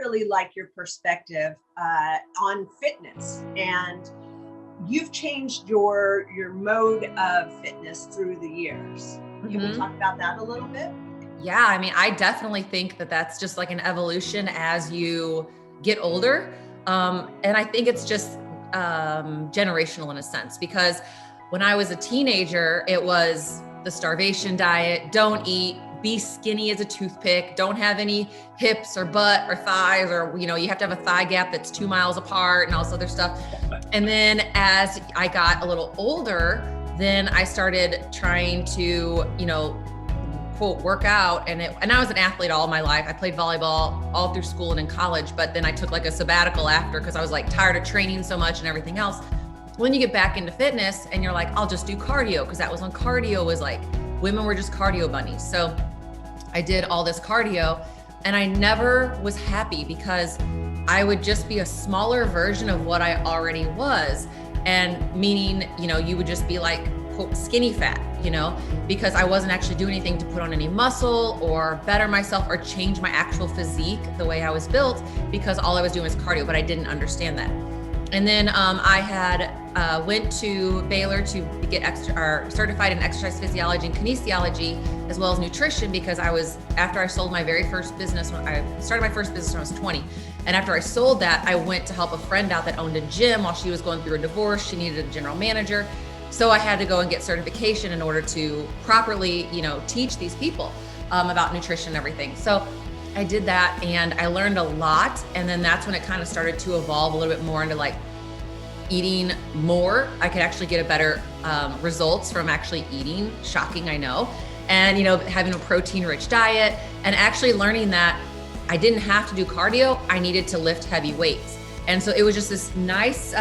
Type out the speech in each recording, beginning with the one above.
really like your perspective on fitness, and you've changed your mode of fitness through the years. Can we talk about that a little bit? Yeah, I mean, I definitely think that that's just like an evolution as you get older. And I think it's just generational in a sense, because when I was a teenager, it was the starvation diet, don't eat, be skinny as a toothpick, don't have any hips or butt or thighs, or, you have to have a thigh gap that's 2 miles apart and all this other stuff. And then as I got a little older, then I started trying to, quote, work out. And I was an athlete all my life. I played volleyball all through school and in college, but then I took like a sabbatical after because I was like tired of training so much and everything else. When you get back into fitness and you're like, I'll just do cardio, because that was when cardio was like, women were just cardio bunnies. So I did all this cardio and I never was happy because I would just be a smaller version of what I already was. And meaning, you would just be like, quote, skinny fat, because I wasn't actually doing anything to put on any muscle or better myself or change my actual physique the way I was built, because all I was doing was cardio, but I didn't understand that. And then I had went to Baylor to get certified in exercise physiology and kinesiology, as well as nutrition, because after I sold my very first business, when I started my first business when I was 20. And after I sold that, I went to help a friend out that owned a gym while she was going through a divorce. She needed a general manager. So I had to go and get certification in order to properly, teach these people about nutrition and everything. So I did that and I learned a lot. And then that's when it kind of started to evolve a little bit more into like eating more. I could actually get a better results from actually eating. Shocking, I know. And, having a protein rich diet and actually learning that I didn't have to do cardio. I needed to lift heavy weights. And so it was just this nice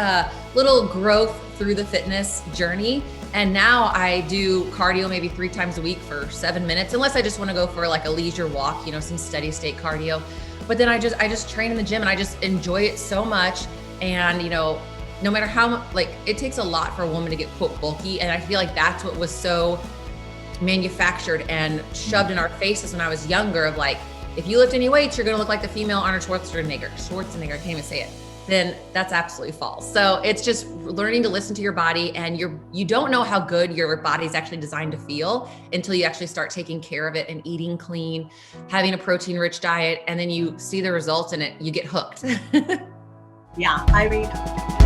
little growth through the fitness journey. And now I do cardio maybe 3 times a week for 7 minutes, unless I just want to go for like a leisure walk, some steady state cardio. But then I just train in the gym and I just enjoy it so much. And, no matter how, it takes a lot for a woman to get, quote, bulky. And I feel like that's what was so manufactured and shoved in our faces when I was younger, of like, if you lift any weights, you're going to look like the female Arnold Schwarzenegger, I can't even say it. Then that's absolutely false. So it's just learning to listen to your body, and you don't know how good your body's actually designed to feel until you actually start taking care of it and eating clean, having a protein rich diet, and then you see the results in it, you get hooked. Yeah, I mean,